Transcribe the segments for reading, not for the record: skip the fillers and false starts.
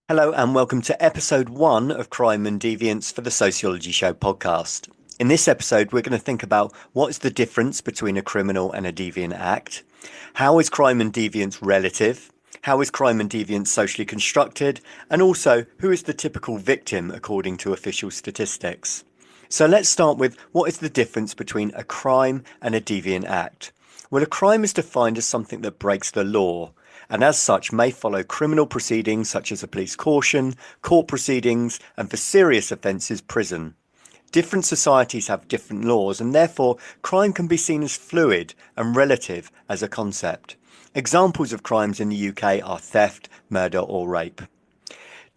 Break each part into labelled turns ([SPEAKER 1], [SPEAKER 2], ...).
[SPEAKER 1] Hello and welcome to episode 1 of Crime and Deviance for the Sociology Show podcast. In this episode, we're going to think about what is the difference between a criminal and a deviant act, how is crime and deviance relative, how is crime and deviance socially constructed, and also who is the typical victim according to official statistics. So let's start with what is the difference between a crime and a deviant act. Well, a crime is defined as something that breaks the law, and as such may follow criminal proceedings such as a police caution, court proceedings, and for serious offences, prison. Different societies have different laws, and therefore crime can be seen as fluid and relative as a concept. Examples of crimes in the UK are theft, murder, or rape.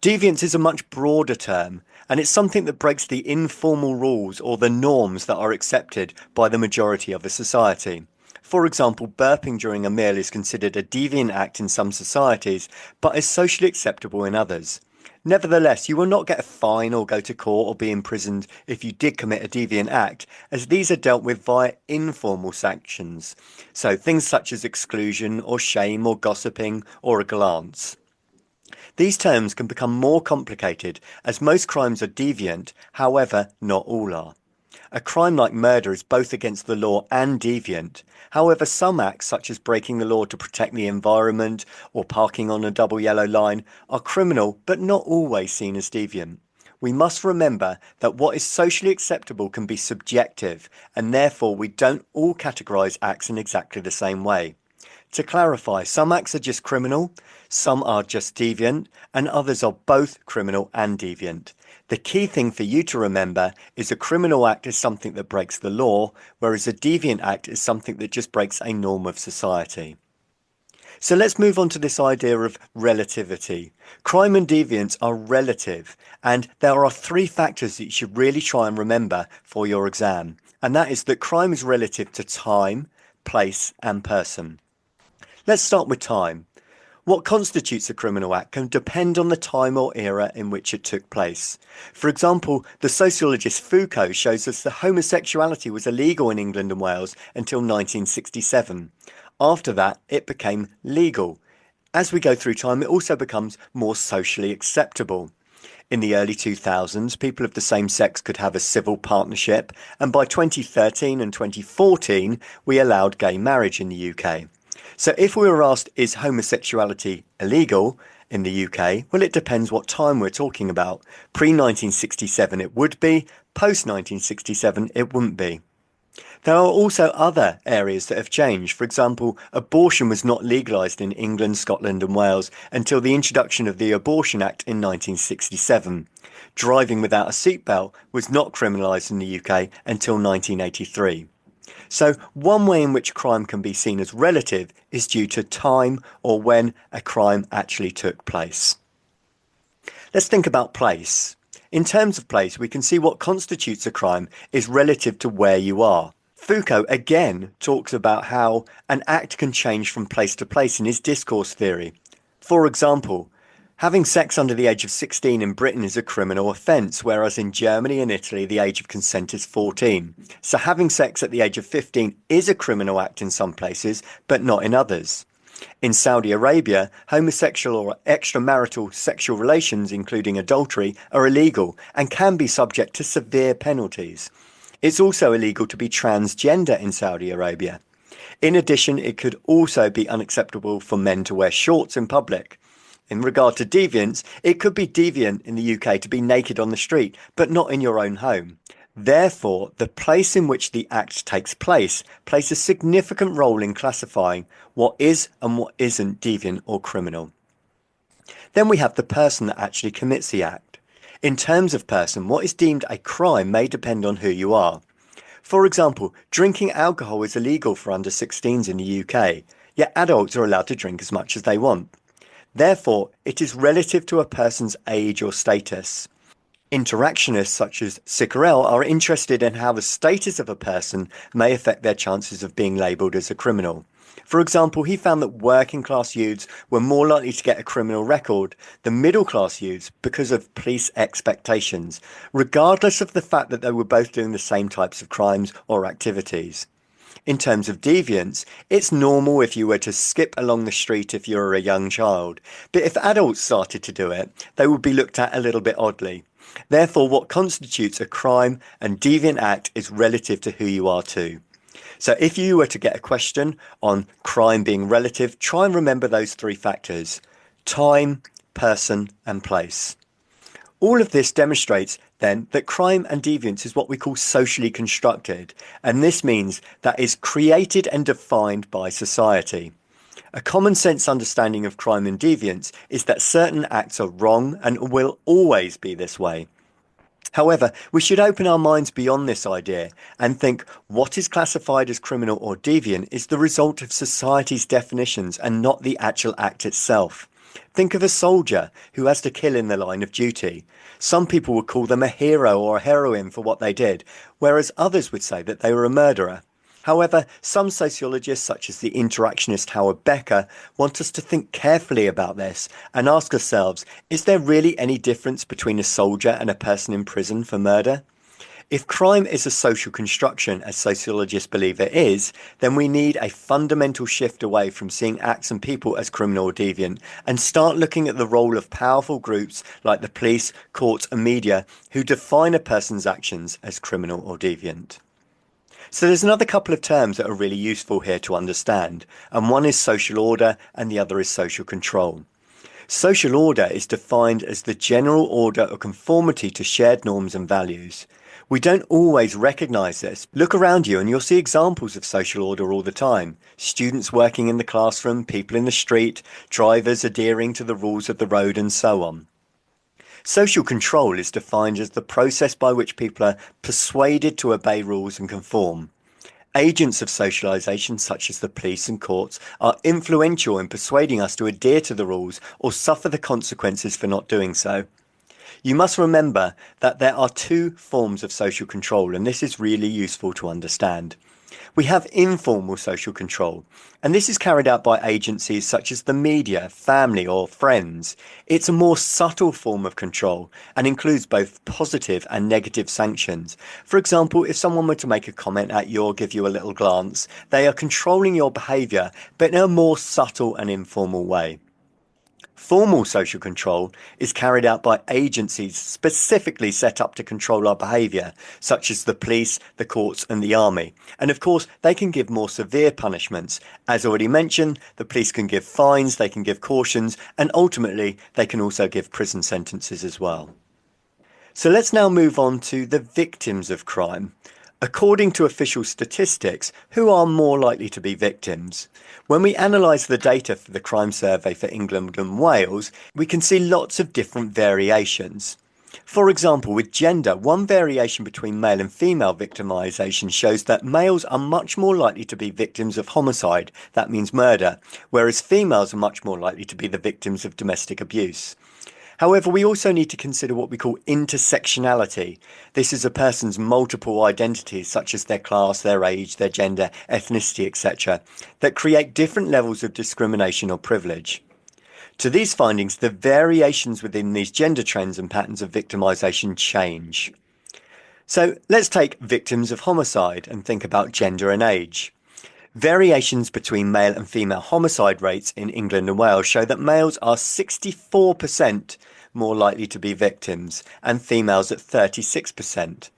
[SPEAKER 1] Deviance is a much broader term, and it's something that breaks the informal rules or the norms that are accepted by the majority of a society. For example, burping during a meal is considered a deviant act in some societies, but is socially acceptable in others. Nevertheless, you will not get a fine or go to court or be imprisoned if you did commit a deviant act, as these are dealt with via informal sanctions. So things such as exclusion or shame or gossiping or a glance. These terms can become more complicated as most crimes are deviant, however, not all are. A crime like murder is both against the law and deviant. However, some acts, such as breaking the law to protect the environment or parking on a double yellow line, are criminal but not always seen as deviant. We must remember that what is socially acceptable can be subjective, and therefore we don't all categorise acts in exactly the same way. To clarify, some acts are just criminal, some are just deviant, and others are both criminal and deviant. The key thing for you to remember is a criminal act is something that breaks the law, whereas a deviant act is something that just breaks a norm of society. So let's move on to this idea of relativity. Crime and deviance are relative, and there are 3 factors that you should really try and remember for your exam. And that is that crime is relative to time, place, and person. Let's start with time. What constitutes a criminal act can depend on the time or era in which it took place. For example, the sociologist Foucault shows us that homosexuality was illegal in England and Wales until 1967. After that, it became legal. As we go through time, it also becomes more socially acceptable. In the early 2000s, people of the same sex could have a civil partnership, and by 2013 and 2014, we allowed gay marriage in the UK. So if we were asked, is homosexuality illegal in the UK? Well, it depends what time we're talking about. Pre-1967 it would be, post-1967 it wouldn't be. There are also other areas that have changed. For example, abortion was not legalised in England, Scotland and Wales until the introduction of the Abortion Act in 1967. Driving without a seatbelt was not criminalised in the UK until 1983. So one way in which crime can be seen as relative is due to time or when a crime actually took place. Let's think about place. In terms of place, we can see what constitutes a crime is relative to where you are. Foucault again talks about how an act can change from place to place in his discourse theory. For example, having sex under the age of 16 in Britain is a criminal offence, whereas in Germany and Italy the age of consent is 14. So having sex at the age of 15 is a criminal act in some places, but not in others. In Saudi Arabia, homosexual or extramarital sexual relations, including adultery, are illegal and can be subject to severe penalties. It's also illegal to be transgender in Saudi Arabia. In addition, it could also be unacceptable for men to wear shorts in public. In regard to deviance, it could be deviant in the UK to be naked on the street, but not in your own home. Therefore, the place in which the act takes place plays a significant role in classifying what is and what isn't deviant or criminal. Then we have the person that actually commits the act. In terms of person, what is deemed a crime may depend on who you are. For example, drinking alcohol is illegal for under 16s in the UK, yet adults are allowed to drink as much as they want. Therefore, it is relative to a person's age or status. Interactionists such as Ciccarel are interested in how the status of a person may affect their chances of being labelled as a criminal. For example, he found that working class youths were more likely to get a criminal record than middle class youths because of police expectations, regardless of the fact that they were both doing the same types of crimes or activities. In terms of deviance, it's normal if you were to skip along the street if you're a young child, but if adults started to do it, they would be looked at a little bit oddly. Therefore, what constitutes a crime and deviant act is relative to who you are too. So if you were to get a question on crime being relative, try and remember those three factors: time, person, and place. All of this demonstrates then that crime and deviance is what we call socially constructed, and this means that is created and defined by society. A common sense understanding of crime and deviance is that certain acts are wrong and will always be this way. However, we should open our minds beyond this idea and think what is classified as criminal or deviant is the result of society's definitions and not the actual act itself. Think of a soldier who has to kill in the line of duty. Some people would call them a hero or a heroine for what they did, whereas others would say that they were a murderer. However, some sociologists, such as the interactionist Howard Becker, want us to think carefully about this and ask ourselves, is there really any difference between a soldier and a person in prison for murder? If crime is a social construction, as sociologists believe it is, then we need a fundamental shift away from seeing acts and people as criminal or deviant and start looking at the role of powerful groups like the police, courts and media who define a person's actions as criminal or deviant. So there's another couple of terms that are really useful here to understand, and one is social order and the other is social control. Social order is defined as the general order or conformity to shared norms and values. We don't always recognise this. Look around you and you'll see examples of social order all the time. Students working in the classroom, people in the street, drivers adhering to the rules of the road and so on. Social control is defined as the process by which people are persuaded to obey rules and conform. Agents of socialisation, such as the police and courts, are influential in persuading us to adhere to the rules or suffer the consequences for not doing so. You must remember that there are two forms of social control, and this is really useful to understand. We have informal social control, and this is carried out by agencies such as the media, family, or friends. It's a more subtle form of control and includes both positive and negative sanctions. For example, if someone were to make a comment at you or give you a little glance, they are controlling your behaviour, but in a more subtle and informal way. Formal social control is carried out by agencies specifically set up to control our behaviour, such as the police, the courts and the army. And of course, they can give more severe punishments. As already mentioned, the police can give fines, they can give cautions, and ultimately they can also give prison sentences as well. So let's now move on to the victims of crime. According to official statistics, who are more likely to be victims? When we analyse the data for the crime survey for England and Wales, we can see lots of different variations. For example, with gender, one variation between male and female victimisation shows that males are much more likely to be victims of homicide, that means murder, whereas females are much more likely to be the victims of domestic abuse. However, we also need to consider what we call intersectionality. This is a person's multiple identities, such as their class, their age, their gender, ethnicity, etc., that create different levels of discrimination or privilege. To these findings, the variations within these gender trends and patterns of victimisation change. So let's take victims of homicide and think about gender and age. Variations between male and female homicide rates in England and Wales show that males are 64% more likely to be victims and females at 36%.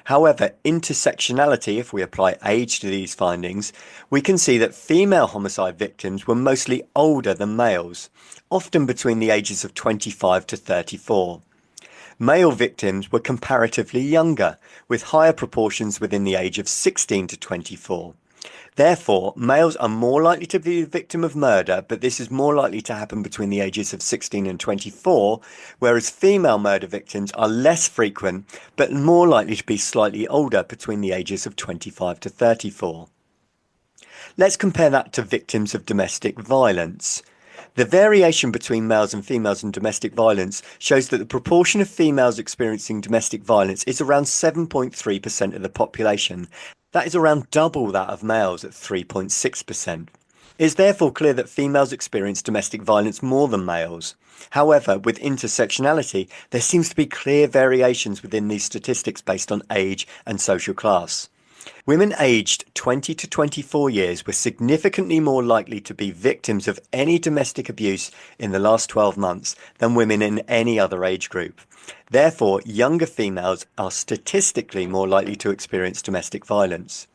[SPEAKER 1] However, intersectionality, if we apply age to these findings, we can see that female homicide victims were mostly older than males, often between the ages of 25 to 34. Male victims were comparatively younger, with higher proportions within the age of 16 to 24. Therefore, males are more likely to be the victim of murder, but this is more likely to happen between the ages of 16 and 24, whereas female murder victims are less frequent, but more likely to be slightly older between the ages of 25 to 34. Let's compare that to victims of domestic violence. The variation between males and females in domestic violence shows that the proportion of females experiencing domestic violence is around 7.3% of the population. That is around double that of males at 3.6%. It is therefore clear that females experience domestic violence more than males. However, with intersectionality, there seems to be clear variations within these statistics based on age and social class. Women aged 20 to 24 years were significantly more likely to be victims of any domestic abuse in the last 12 months than women in any other age group. Therefore, younger females are statistically more likely to experience domestic violence.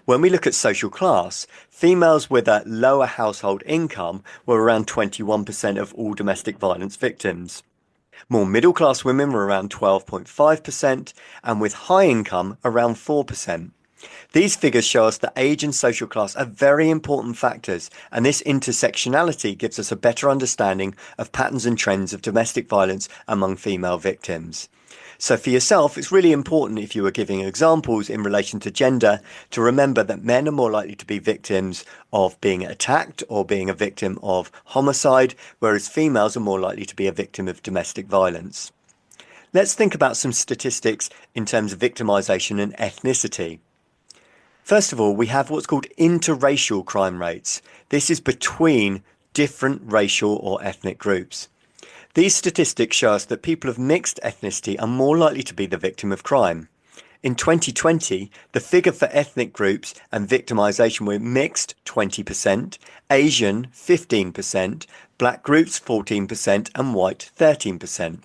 [SPEAKER 1] When we look at social class, females with a lower household income were around 21% of all domestic violence victims. More middle class women were around 12.5%, and with high income around 4%. These figures show us that age and social class are very important factors, and this intersectionality gives us a better understanding of patterns and trends of domestic violence among female victims. So for yourself, it's really important, if you are giving examples in relation to gender, to remember that men are more likely to be victims of being attacked or being a victim of homicide, whereas females are more likely to be a victim of domestic violence. Let's think about some statistics in terms of victimisation and ethnicity. First of all, we have what's called interracial crime rates. This is between different racial or ethnic groups. These statistics show us that people of mixed ethnicity are more likely to be the victim of crime. In 2020, the figure for ethnic groups and victimisation were mixed 20%, Asian 15%, black groups 14% and white 13%.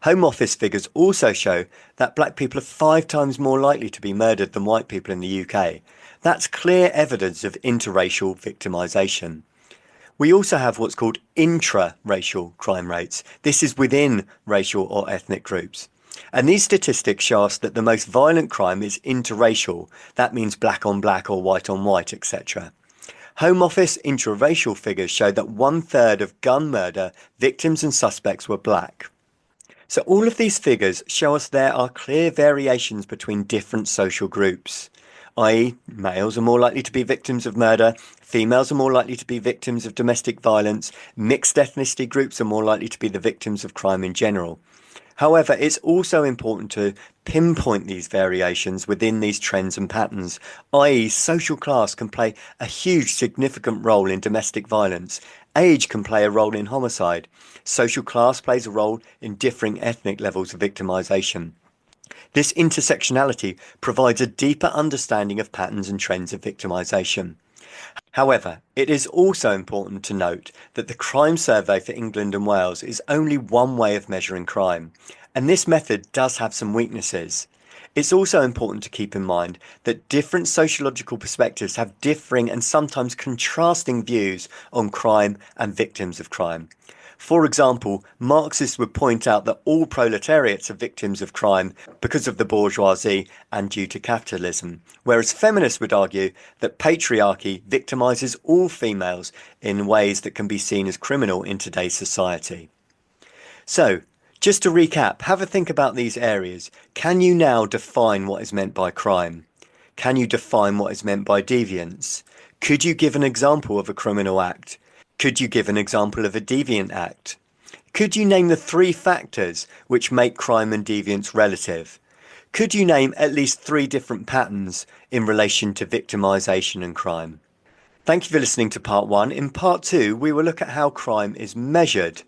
[SPEAKER 1] Home Office figures also show that black people are 5 times more likely to be murdered than white people in the UK. That's clear evidence of interracial victimisation. We also have what's called intra-racial crime rates. This is within racial or ethnic groups. And these statistics show us that the most violent crime is interracial. That means black on black or white on white, etc. Home Office intra-racial figures show that 1/3 of gun murder victims and suspects were black. So all of these figures show us there are clear variations between different social groups, i.e. males are more likely to be victims of murder, females are more likely to be victims of domestic violence, mixed ethnicity groups are more likely to be the victims of crime in general. However, it's also important to pinpoint these variations within these trends and patterns, i.e. social class can play a huge significant role in domestic violence. Age can play a role in homicide. Social class plays a role in differing ethnic levels of victimisation. This intersectionality provides a deeper understanding of patterns and trends of victimisation. However, it is also important to note that the crime survey for England and Wales is only one way of measuring crime, and this method does have some weaknesses. It's also important to keep in mind that different sociological perspectives have differing and sometimes contrasting views on crime and victims of crime. For example, Marxists would point out that all proletariats are victims of crime because of the bourgeoisie and due to capitalism, whereas feminists would argue that patriarchy victimizes all females in ways that can be seen as criminal in today's society. So, just to recap, have a think about these areas. Can you now define what is meant by crime? Can you define what is meant by deviance? Could you give an example of a criminal act? Could you give an example of a deviant act? Could you name the 3 factors which make crime and deviance relative? Could you name at least 3 different patterns in relation to victimisation and crime? Thank you for listening to part 1. In part 2, we will look at how crime is measured.